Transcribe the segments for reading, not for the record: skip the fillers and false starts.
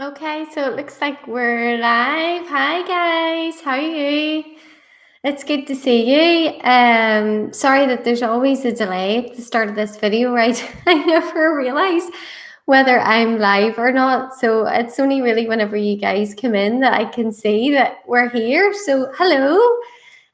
Okay, so it looks like we're live. Hi guys, how are you? It's good to see you. Sorry that there's always a delay at the start of this video, right? I never realize whether I'm live or not. So it's only really whenever you guys come in that I can see that we're here. So hello.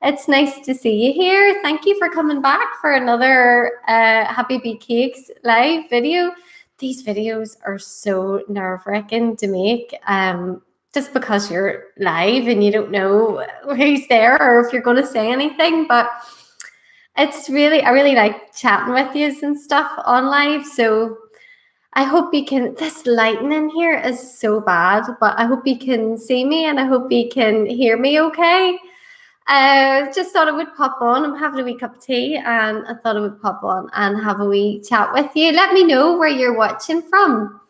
It's nice to see you here. Thank you for coming back for another Happy Bee Cakes live video. These videos are so nerve-wracking to make, just because you're live and you don't know who's there or if you're going to say anything. But I really like chatting with you and stuff on live. So I hope you can. This lighting in here is so bad, but I hope you can see me and I hope you can hear me okay. Just thought I would pop on. I'm having a wee cup of tea and I thought I would pop on and have a wee chat with you. Let me know where you're watching from.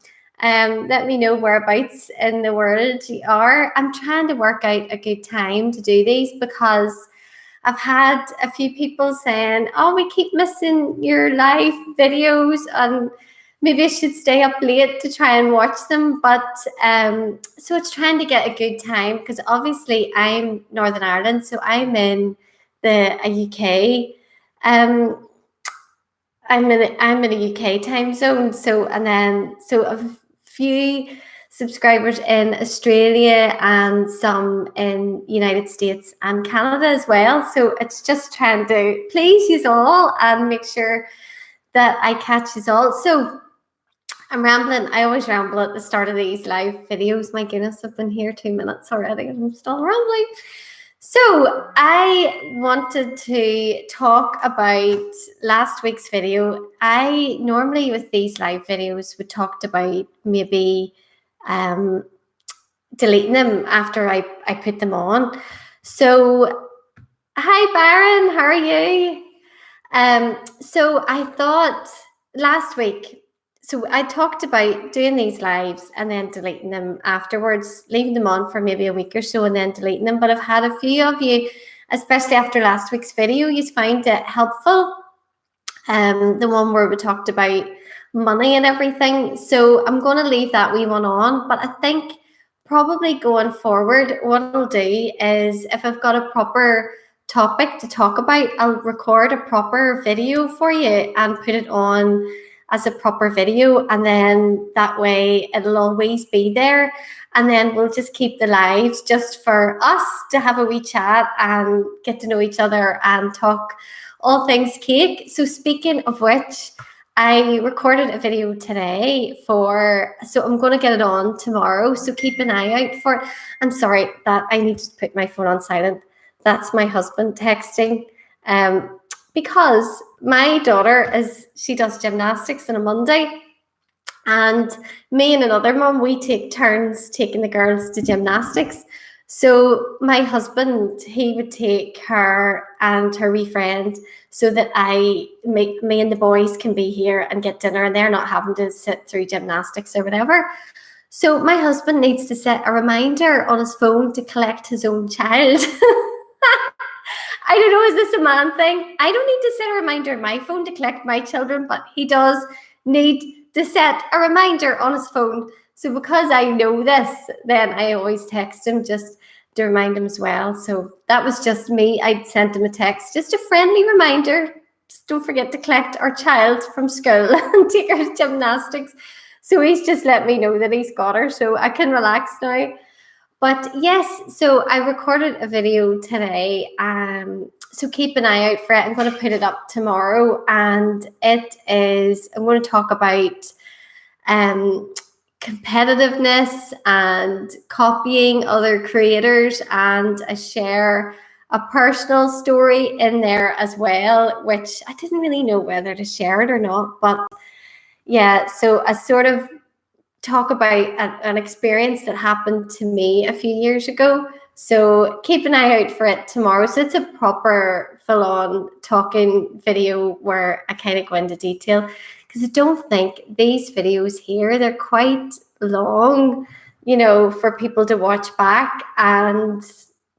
Let me know whereabouts in the world you are. I'm trying to work out a good time to do these because I've had a few people saying, oh, we keep missing your live videos and maybe I should stay up late to try and watch them. But so it's trying to get a good time because obviously I'm Northern Ireland, so I'm in a UK. I'm in a UK time zone. So a few subscribers in Australia and some in United States and Canada as well. So it's just trying to please you all and make sure that I catch you all. So I'm rambling. I always ramble at the start of these live videos. My goodness, I've been here 2 minutes already and I'm still rambling. So I wanted to talk about last week's video. I normally with these live videos would talk about maybe deleting them after I put them on. So hi Baron, how are you? So I thought last week, so I talked about doing these lives and then deleting them afterwards, leaving them on for maybe a week or so and then deleting them. But I've had a few of you, especially after last week's video, you find it helpful. The one where we talked about money and everything. So I'm going to leave that wee one on. But I think probably going forward, what I'll do is if I've got a proper topic to talk about, I'll record a proper video for you and put it on as a proper video, and then that way it'll always be there, and then we'll just keep the lives just for us to have a wee chat and get to know each other and talk all things cake. So speaking of which, I recorded a video today so I'm going to get it on tomorrow, so keep an eye out for it. I'm sorry that I need to put my phone on silent. That's my husband texting. Because my daughter she does gymnastics on a Monday, and me and another mum, we take turns taking the girls to gymnastics. So my husband, he would take her and her wee friend so that me and the boys can be here and get dinner, and they're not having to sit through gymnastics or whatever. So my husband needs to set a reminder on his phone to collect his own child. I don't know, is this a man thing? I don't need to set a reminder on my phone to collect my children, but he does need to set a reminder on his phone. So because I know this, then I always text him just to remind him as well. So that was just me. I'd sent him a text, just a friendly reminder. Just don't forget to collect our child from school and take her to gymnastics. So he's just let me know that he's got her, so I can relax now. But yes, so I recorded a video today, so keep an eye out for it. I'm going to put it up tomorrow, and I'm going to talk about competitiveness and copying other creators, and I share a personal story in there as well, which I didn't really know whether to share it or not. But yeah, so I sort of talk about an experience that happened to me a few years ago. So keep an eye out for it tomorrow. So it's a proper full-on talking video where I kind of go into detail, because I don't think these videos here, they're quite long, for people to watch back. And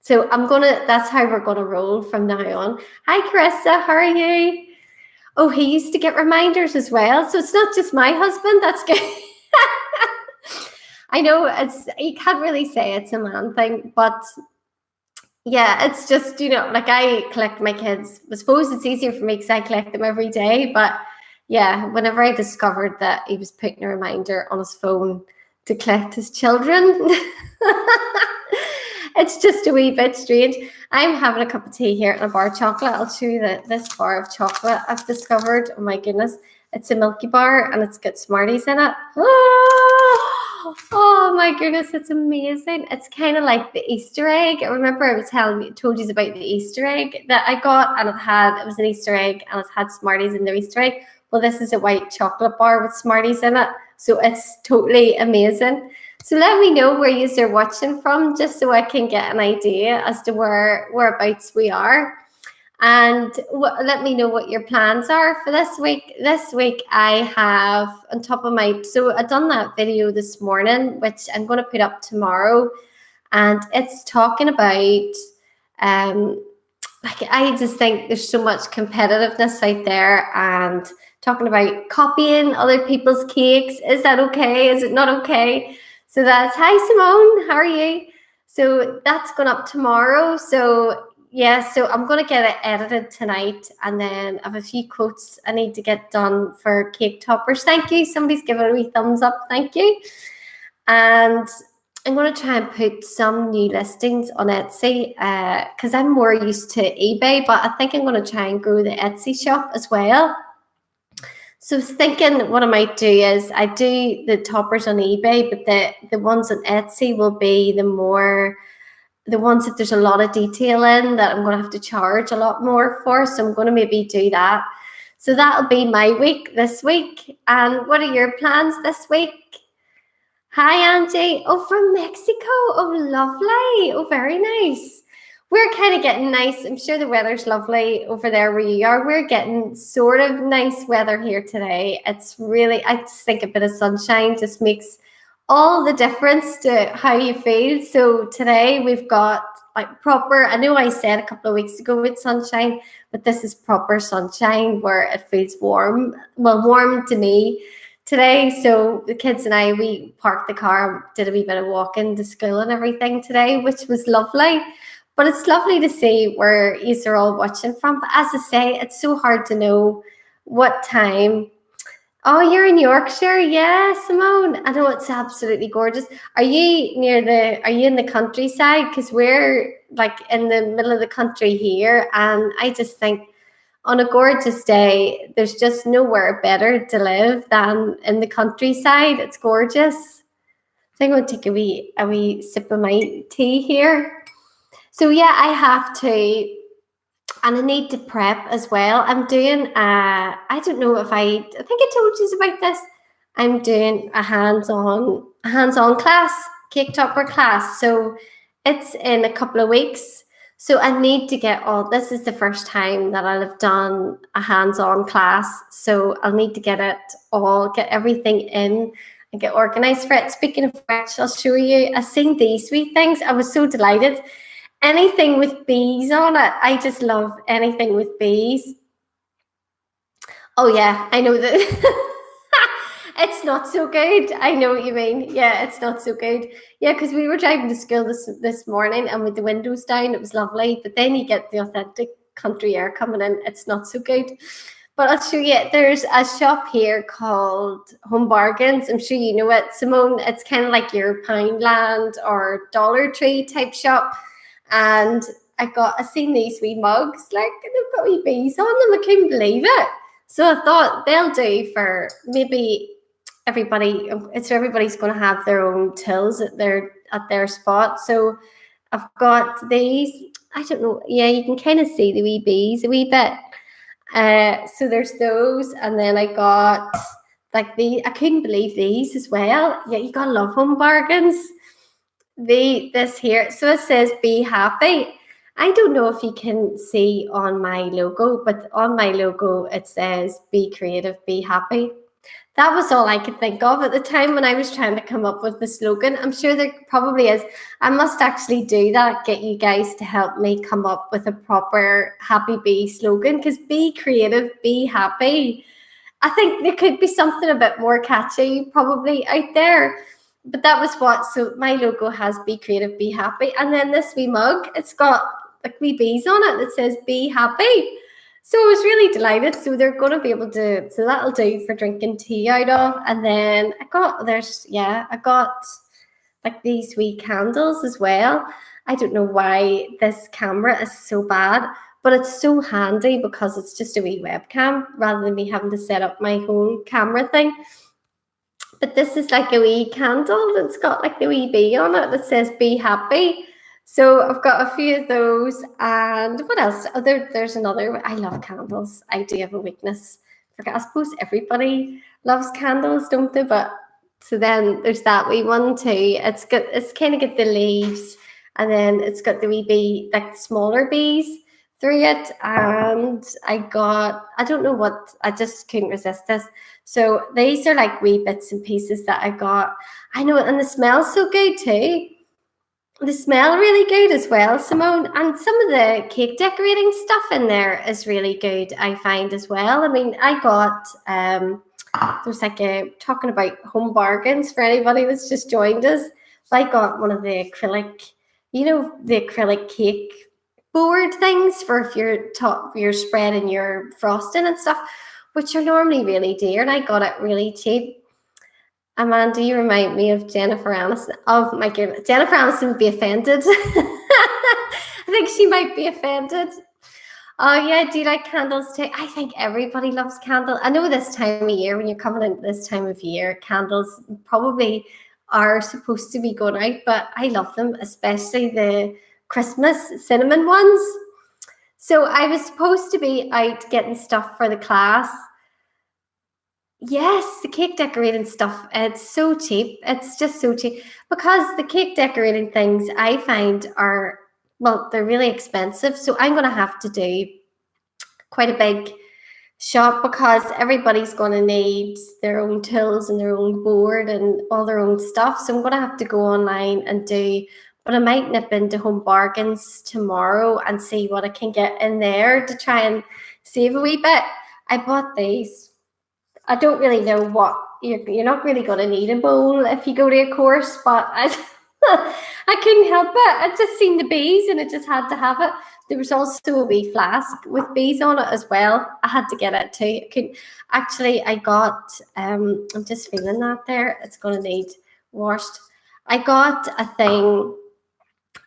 so that's how we're gonna roll from now on. Hi Carissa, how are you? Oh, he used to get reminders as well. So it's not just my husband, that's good. I know you can't really say it's a man thing, but yeah, it's just, like I collect my kids. I suppose it's easier for me because I collect them every day. But yeah, whenever I discovered that he was putting a reminder on his phone to collect his children, it's just a wee bit strange. I'm having a cup of tea here and a bar of chocolate. I'll show you this bar of chocolate I've discovered. Oh my goodness. It's a Milky Bar and it's got Smarties in it. Oh my goodness, it's amazing. It's kind of like the Easter egg. I remember I was told you about the Easter egg that I got, and it was an Easter egg and it had Smarties in the Easter egg. Well, this is a white chocolate bar with Smarties in it. So it's totally amazing. So let me know where you are watching from, just so I can get an idea as to whereabouts we are. And let me know what your plans are for this week. This week I have on top of so I done that video this morning, which I'm going to put up tomorrow. And it's talking about, like, I just think there's so much competitiveness out there, and talking about copying other people's cakes. Is that okay? Is it not okay? So hi Simone, how are you? So that's going up tomorrow. So yeah, so I'm going to get it edited tonight, and then I have a few quotes I need to get done for cake toppers. Thank you. Somebody's giving a wee thumbs up. Thank you. And I'm going to try and put some new listings on Etsy because I'm more used to eBay, but I think I'm going to try and grow the Etsy shop as well. So I was thinking what I might do is I do the toppers on eBay, but the ones on Etsy will be the ones that there's a lot of detail in that I'm going to have to charge a lot more for. So I'm going to maybe do that. So that'll be my week this week. And what are your plans this week? Hi, Angie. Oh, from Mexico. Oh, lovely. Oh, very nice. We're kind of getting nice. I'm sure the weather's lovely over there where you are. We're getting sort of nice weather here today. It's really, I just think a bit of sunshine just makes all the difference to how you feel. So today we've got like proper, I know I said a couple of weeks ago with sunshine, but this is proper sunshine where it feels warm. Well, warm to me today. So the kids and I, we parked the car, did a wee bit of walking to school and everything today, which was lovely. But it's lovely to see where you are all watching from. But as I say, it's so hard to know what time. Oh, you're in Yorkshire. Yeah, Simone. I know, it's absolutely gorgeous. Are you in the countryside? Because we're like in the middle of the country here. And I just think on a gorgeous day, there's just nowhere better to live than in the countryside. It's gorgeous. I think I'm going to take a wee sip of my tea here. So yeah, I have to, and I need to prep as well. I'm doing, I don't know if I think I told you about this. I'm doing a hands-on class, cake topper class. So it's in a couple of weeks. So I need to this is the first time that I'll have done a hands-on class. So I'll need to get everything in and get organized for it. Speaking of which, I'll show you, I've seen these sweet things. I was so delighted. Anything with bees on it. I just love anything with bees. Oh yeah, I know that. It's not so good. I know what you mean. Yeah, it's not so good. Yeah, because we were driving to school this morning, and with the windows down, it was lovely. But then you get the authentic country air coming in. It's not so good. But I'll show you. There's a shop here called Home Bargains. I'm sure you know it, Simone. It's kind of like your Poundland or Dollar Tree type shop. And I seen these wee mugs, like they've got wee bees on them. I couldn't believe it. So I thought they'll do for maybe everybody. Everybody's going to have their own tills at their spot. So I've got these. I don't know. Yeah, you can kind of see the wee bees a wee bit. So there's those, and then I got like I couldn't believe these as well. Yeah, you gotta love Home Bargains. This here, so it says be happy. I don't know if you can see on my logo, but on my logo it says be creative, be happy. That was all I could think of at the time when I was trying to come up with the slogan. I'm sure there probably is. I must actually do that, get you guys to help me come up with a proper happy bee slogan, because be creative, be happy. I think there could be something a bit more catchy probably out there. but that was what, so my logo has be creative, be happy. And then this wee mug, it's got like wee bees on it that says be happy. So I was really delighted. So they're going to be able to, so that'll do for drinking tea out of. And then I got like these wee candles as well. I don't know why this camera is so bad, but it's so handy because it's just a wee webcam rather than me having to set up my whole camera thing. But this is like a wee candle that's got like the wee bee on it that says be happy. So I've got a few of those. And what else? Oh, there's another. I love candles. I do have a weakness for, I suppose everybody loves candles, don't they? But so then there's that wee one too. It's kind of got the leaves, and then it's got the wee bee, like smaller bees through it. And I don't know what, I just couldn't resist this. So these are like wee bits and pieces that I got. I know, and the smell's so good too. They smell really good as well, Simone. And some of the cake decorating stuff in there is really good, I find as well. I mean, I got, there's like talking about home bargains for anybody that's just joined us. I got one of the acrylic, the acrylic cake board things for if you're spreading your frosting and stuff, which are normally really dear. And I got it really cheap. Amanda, you remind me of Jennifer Aniston. Oh my goodness, Jennifer Aniston would be offended. I think she might be offended. Oh yeah, do you like candles too? I think everybody loves candles. I know this time of year, when you're coming into this time of year, candles probably are supposed to be going out, but I love them, especially the Christmas cinnamon ones. So I was supposed to be out getting stuff for the class. Yes, the cake decorating stuff, it's so cheap. It's just so cheap because the cake decorating things I find are, well, they're really expensive. So I'm going to have to do quite a big shop because everybody's going to need their own tools and their own board and all their own stuff. So I'm going to have to go online and but I might nip into Home Bargains tomorrow and see what I can get in there to try and save a wee bit. I bought these. I don't really know what, you're not really going to need a bowl if you go to a course, but I couldn't help it. I just seen the bees and I just had to have it. There was also a wee flask with bees on it as well. I had to get it too. I got, I'm just feeling that there. It's going to need washed. I got a thing.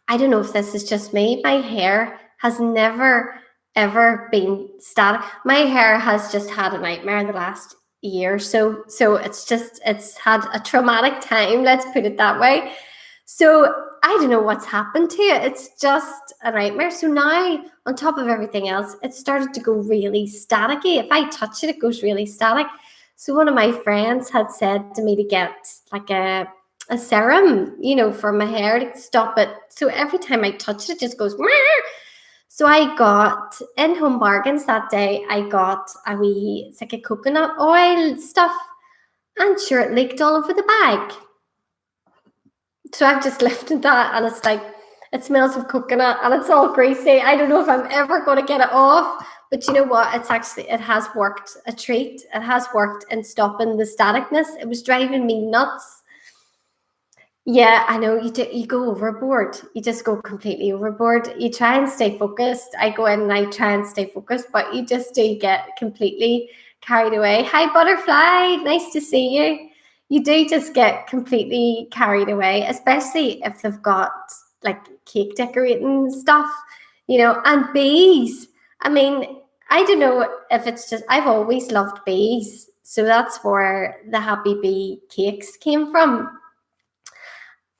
I don't know if this is just me. My hair has never, ever been static. My hair has just had a nightmare the last year. So it's had a traumatic time. Let's put it that way. So I don't know what's happened to it. It's just a nightmare. So now, on top of everything else, it started to go really staticky. If I touch it, it goes really static. So one of my friends had said to me to get like a serum, for my hair to stop it. So every time I touch it, it just goes. Meow. So I got in Home Bargains that day. I got it's like a coconut oil stuff, and sure, it leaked all over the bag. So I've just lifted that, and it's like, it smells of coconut and it's all greasy. I don't know if I'm ever going to get it off, but you know what? It has worked a treat. It has worked in stopping the staticness. It was driving me nuts. Yeah, I know you go overboard. You just go completely overboard. You try and stay focused. I go in and I try and stay focused, but you just do get completely carried away. Hi, Butterfly. Nice to see you. You do just get completely carried away, especially if they've got like cake decorating stuff, and bees. I mean, I don't know if it's just, I've always loved bees. So that's where the Happy Bee cakes came from.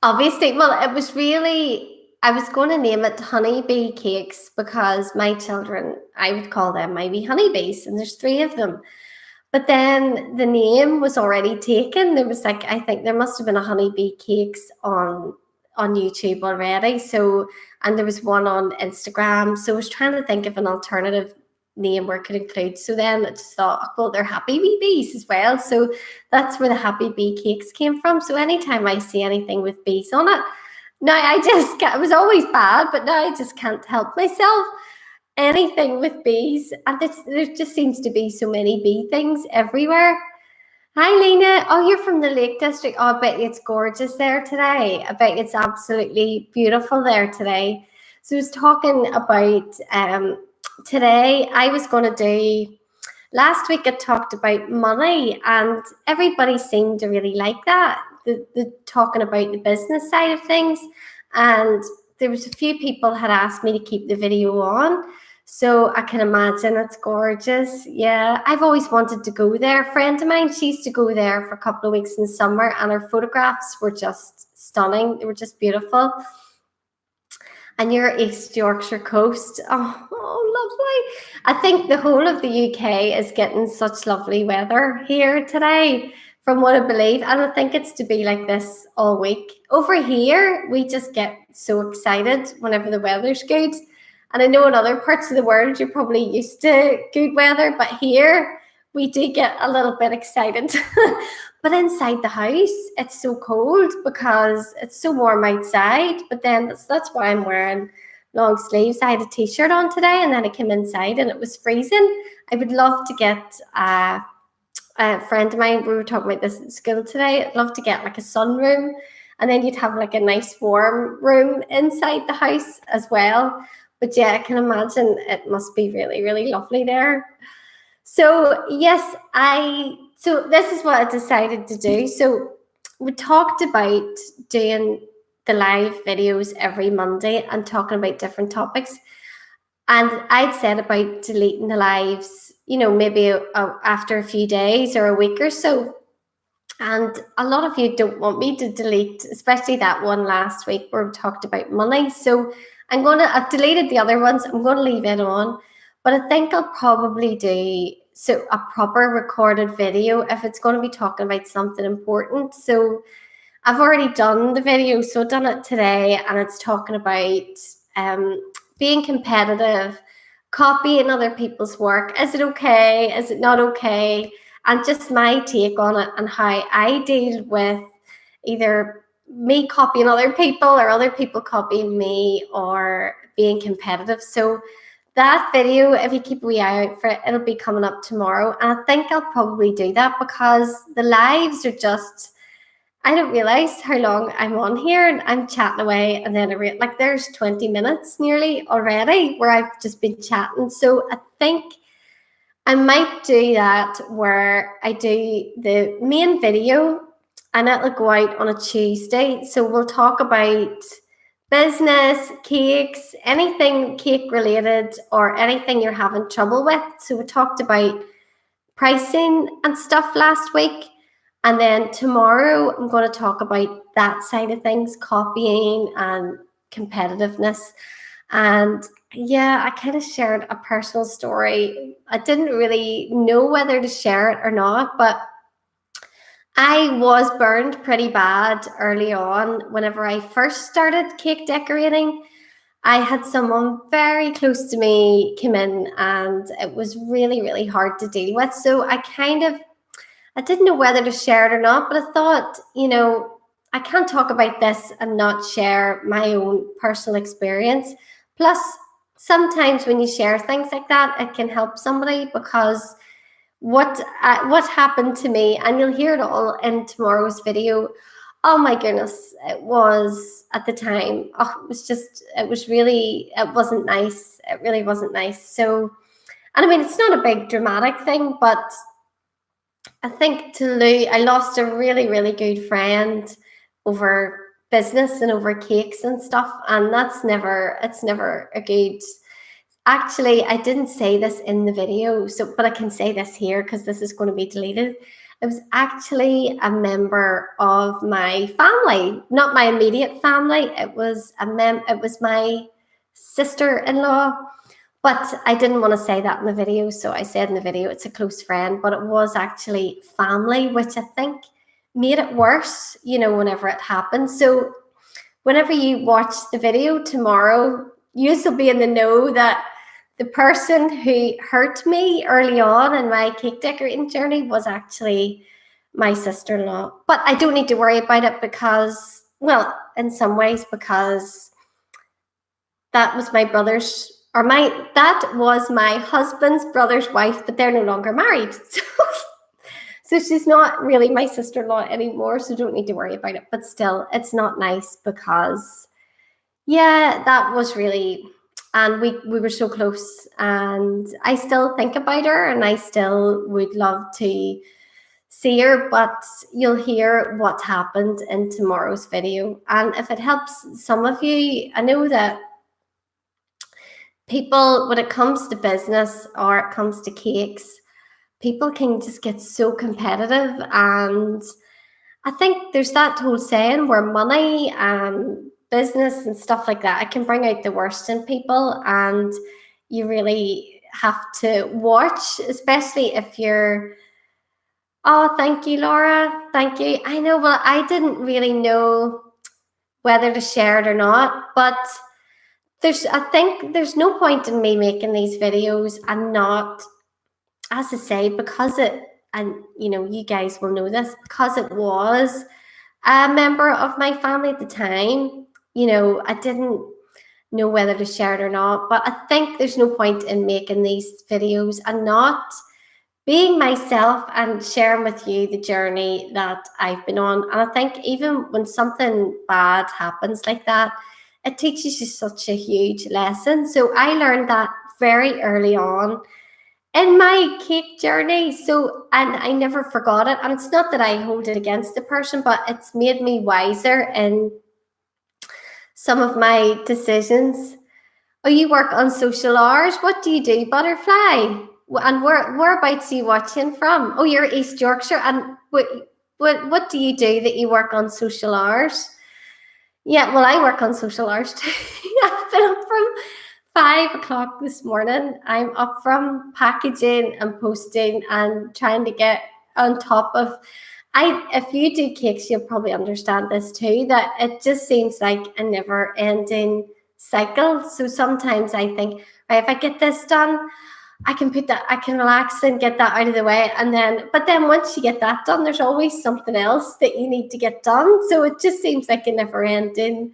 Obviously, well, it was really, I was going to name it honeybee cakes because my children, I would call them my wee honeybees, and there's 3 of them. But then the name was already taken. There was like, I think there must have been a honeybee cakes on YouTube already. So, and there was one on Instagram. So I was trying to think of an alternative name where it could include. So then I just thought, well, they're Happy Bee bees as well. So that's where the Happy Bee cakes came from. So anytime I see anything with bees on it, now it was always bad, but now I just can't help myself. Anything with bees, and there just seems to be so many bee things everywhere. Hi, Lena. Oh, you're from the Lake District. Oh, I bet you it's gorgeous there today. I bet it's absolutely beautiful there today. So I was talking about today. I was going to do last week. I talked about money, and everybody seemed to really like that. The talking about the business side of things, and there was a few people had asked me to keep the video on. So I can imagine it's gorgeous. Yeah, I've always wanted to go there. A friend of mine, she used to go there for a couple of weeks in summer, and her photographs were just stunning. They were just beautiful. And your East Yorkshire coast. Oh, lovely. I think the whole of the UK is getting such lovely weather here today, from what I believe. And I think it's to be like this all week. Over here, we just get so excited whenever the weather's good. And I know in other parts of the world, you're probably used to good weather, but here we do get a little bit excited. But inside the house, it's so cold because it's so warm outside. But then that's why I'm wearing long sleeves. I had a t-shirt on today, and then I came inside and it was freezing. I would love to get a friend of mine, we were talking about this at school today, I'd love to get like a sunroom, and then you'd have like a nice warm room inside the house as well. But yeah, I can imagine it must be really, really lovely there. So yes, so this is what I decided to do. So we talked about doing the live videos every Monday and talking about different topics. And I'd said about deleting the lives, maybe after a few days or a week or so. And a lot of you don't want me to delete, especially that one last week where we talked about money. So I've deleted the other ones. I'm going to leave it on. But I think I'll probably do a proper recorded video if it's going to be talking about something important. So I've already done the video. So I've done it today, and it's talking about being competitive, copying other people's work. Is it okay? Is it not okay? And just my take on it and how I deal with either me copying other people or other people copying me or being competitive. So that video, if you keep a wee eye out for it, it'll be coming up tomorrow. And I think I'll probably do that because the lives are just, I don't realize how long I'm on here, and I'm chatting away, and then there's 20 minutes nearly already where I've just been chatting. So I think I might do that where I do the main video and it'll go out on a Tuesday. So we'll talk about business, cakes, anything cake related or anything you're having trouble with. So we talked about pricing and stuff last week. And then tomorrow I'm going to talk about that side of things, copying and competitiveness. And yeah, I kind of shared a personal story. I didn't really know whether to share it or not, but I was burned pretty bad early on. Whenever I first started cake decorating, I had someone very close to me come in, and it was really, really hard to deal with. So I didn't know whether to share it or not, but I thought, I can't talk about this and not share my own personal experience. Plus, sometimes when you share things like that, it can help somebody because what happened to me, and you'll hear it all in tomorrow's video. Oh my goodness, it was at the time. Oh, it wasn't nice. It really wasn't nice. So, and I mean, it's not a big dramatic thing, but I think I lost a really, really good friend over business and over cakes and stuff. And it's never a good. Actually, I didn't say this in the video, but I can say this here because this is going to be deleted. It was actually a member of my family, not my immediate family. It was my sister-in-law. But I didn't want to say that in the video, so I said in the video it's a close friend, but it was actually family, which I think made it worse, whenever it happened. So whenever you watch the video tomorrow, you'll be in the know that the person who hurt me early on in my cake decorating journey was actually my sister-in-law. But I don't need to worry about it because, well, in some ways, because that was that was my husband's brother's wife, but they're no longer married. So she's not really my sister-in-law anymore, so don't need to worry about it. But still, it's not nice because, yeah, that was really, and we were so close, and I still think about her, and I still would love to see her, but you'll hear what happened in tomorrow's video. And if it helps some of you, I know that people, when it comes to business or it comes to cakes, people can just get so competitive. And I think there's that whole saying where money and business and stuff like that, it can bring out the worst in people. And you really have to watch, especially if you're, oh, thank you, Laura. Thank you. I know, well, I didn't really know whether to share it or not, but I think there's no point in me making these videos and not, as I say, because it, and you guys will know this, because it was a member of my family at the time, I didn't know whether to share it or not. But I think there's no point in making these videos and not being myself and sharing with you the journey that I've been on. And I think even when something bad happens like that, it teaches you such a huge lesson. So I learned that very early on in my cake journey. So, and I never forgot it. And it's not that I hold it against the person, but it's made me wiser in some of my decisions. Oh, you work on social hours. What do you do, Butterfly? And whereabouts are you watching from? Oh, you're East Yorkshire. And what do you do that you work on social hours? Yeah, well, I work on social hours too. I've been up from 5 o'clock this morning. I'm up from packaging and posting and trying to get on top of. If you do cakes, you'll probably understand this too, that it just seems like a never-ending cycle. So sometimes I think, right, if I get this done, I can relax and get that out of the way. But then once you get that done, there's always something else that you need to get done. So it just seems like a never-ending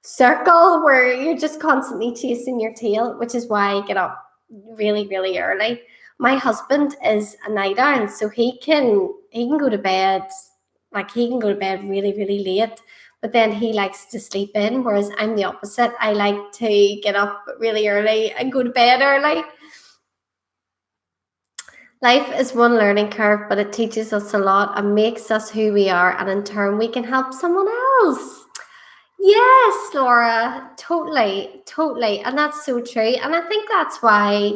circle where you're just constantly chasing your tail, which is why I get up really, really early. My husband is a night owl, so he can go to bed, really, really late, but then he likes to sleep in, whereas I'm the opposite. I like to get up really early and go to bed early. Life is one learning curve, but it teaches us a lot and makes us who we are, and in turn we can help someone else. Yes, Laura, totally. And that's so true. And I think that's why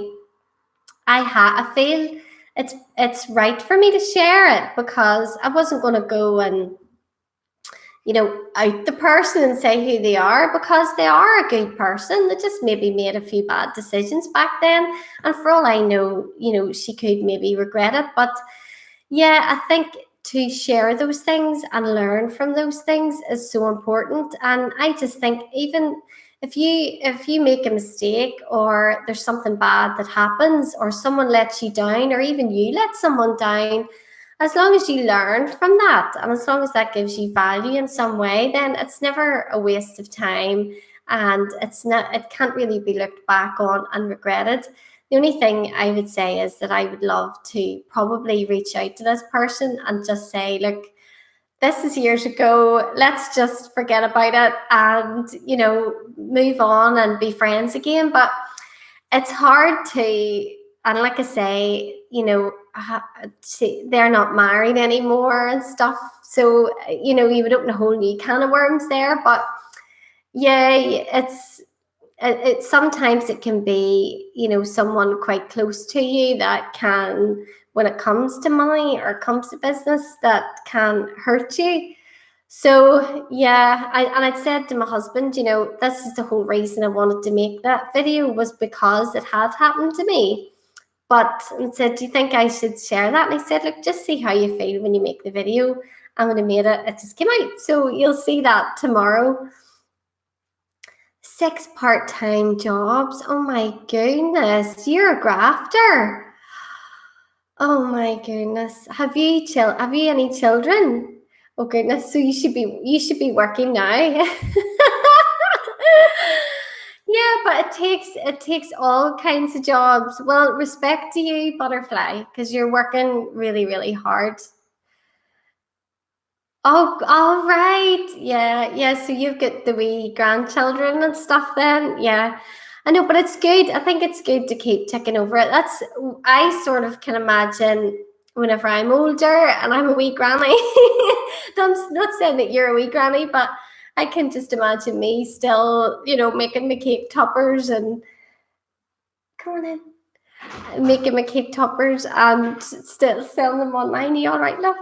I feel it's right for me to share it, because I wasn't going to go and, out the person and say who they are, because they are a good person. They just maybe made a few bad decisions back then. And for all I know, she could maybe regret it. But yeah, I think to share those things and learn from those things is so important. And I just think, even if you make a mistake, or there's something bad that happens, or someone lets you down, or even you let someone down, as long as you learn from that, and as long as that gives you value in some way, then it's never a waste of time, and it can't really be looked back on and regretted. The only thing I would say is that I would love to probably reach out to this person and just say, look, this is years ago. Let's just forget about it and, move on and be friends again. But it's hard to, and like I say, they're not married anymore and stuff. So, you would open a whole new can of worms there. But yeah, it sometimes it can be, someone quite close to you that can, when it comes to money or comes to business, that can hurt you. So yeah, I'd said to my husband, this is the whole reason I wanted to make that video, was because it had happened to me. But I said, do you think I should share that? And he said, look, just see how you feel when you make the video. And when I made it, it just came out. So you'll see that tomorrow. 6 part-time jobs. Oh my goodness, you're a grafter. Oh my goodness. Have you any children? Oh goodness, so you should be working now. Yeah, but it takes all kinds of jobs. Well, respect to you, Butterfly, because you're working really, really hard. Oh, all right. Yeah, yeah. So you've got the wee grandchildren and stuff then. Yeah. I know, but it's good. I think it's good to keep ticking over it. I sort of can imagine whenever I'm older and I'm a wee granny. I'm not saying that you're a wee granny, but I can just imagine me still, making the cake toppers and come on in, making my cake toppers and still selling them online. Are you all right, love?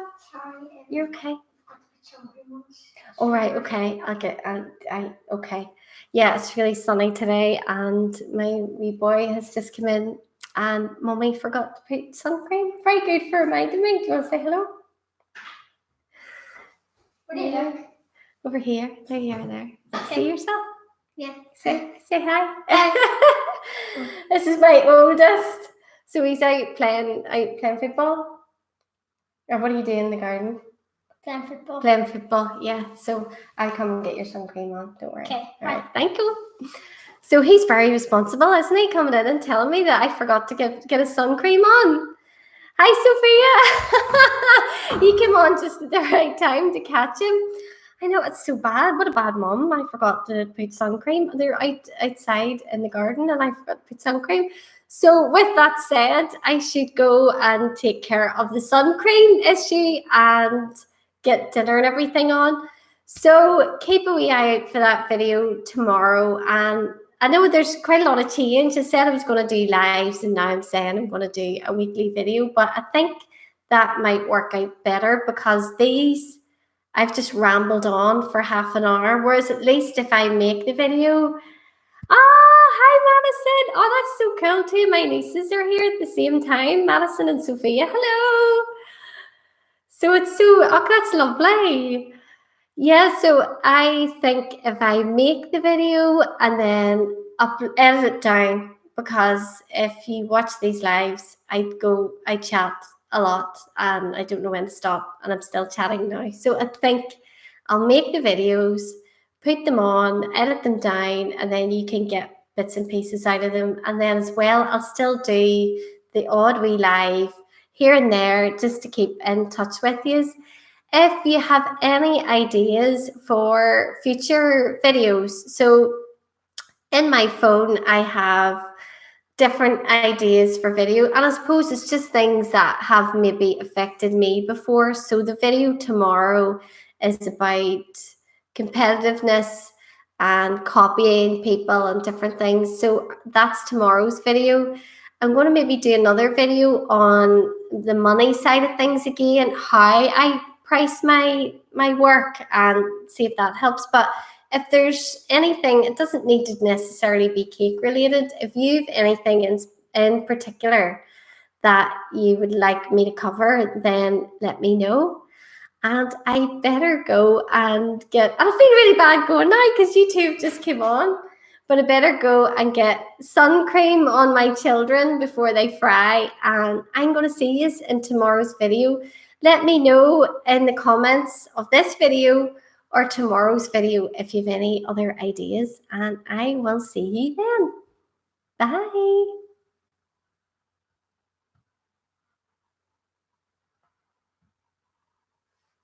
You're okay. All right, okay. Okay. Yeah, it's really sunny today, and my wee boy has just come in, and Mummy forgot to put sun cream. Very good for reminding me. Do you want to say hello? Where do you look? Over here. There you are. There. Okay. See yourself. Yeah. Say hi. This is my oldest. So he's out playing football. Or what are you doing in the garden? Playing football. Playing football, yeah. So I'll come and get your sun cream on. Don't worry. Okay. All right. Thank you. So he's very responsible, isn't he? Coming in and telling me that I forgot to get a sun cream on. Hi, Sophia. You came on just at the right time to catch him. I know, it's so bad. What a bad mum. I forgot to put sun cream. They're outside in the garden and I forgot to put sun cream. So with that said, I should go and take care of the sun cream issue and get dinner and everything on. So keep a wee eye out for that video tomorrow. And I know there's quite a lot of change. I said I was going to do lives and now I'm saying I'm going to do a weekly video, but I think that might work out better because I've just rambled on for half an hour, whereas at least if I make the video, hi Madison. Oh, that's so cool. Two of my nieces are here at the same time, Madison and Sophia. Hello. So that's lovely. Yeah, so I think if I make the video and then edit it down, because if you watch these lives, I chat a lot and I don't know when to stop and I'm still chatting now. So I think I'll make the videos, put them on, edit them down, and then you can get bits and pieces out of them. And then as well, I'll still do the odd wee live here and there just to keep in touch with you. If you have any ideas for future videos, so in my phone, I have different ideas for video, and I suppose it's just things that have maybe affected me before. So the video tomorrow is about competitiveness and copying people and different things. So that's tomorrow's video. I'm going to maybe do another video on the money side of things again, how I price my work and see if that helps. But if there's anything, it doesn't need to necessarily be cake related. If you've anything in particular that you would like me to cover, then let me know. And I better go and I feel really bad going now because YouTube just came on. But I better go and get sun cream on my children before they fry. And I'm going to see you in tomorrow's video. Let me know in the comments of this video or tomorrow's video if you have any other ideas. And I will see you then. Bye.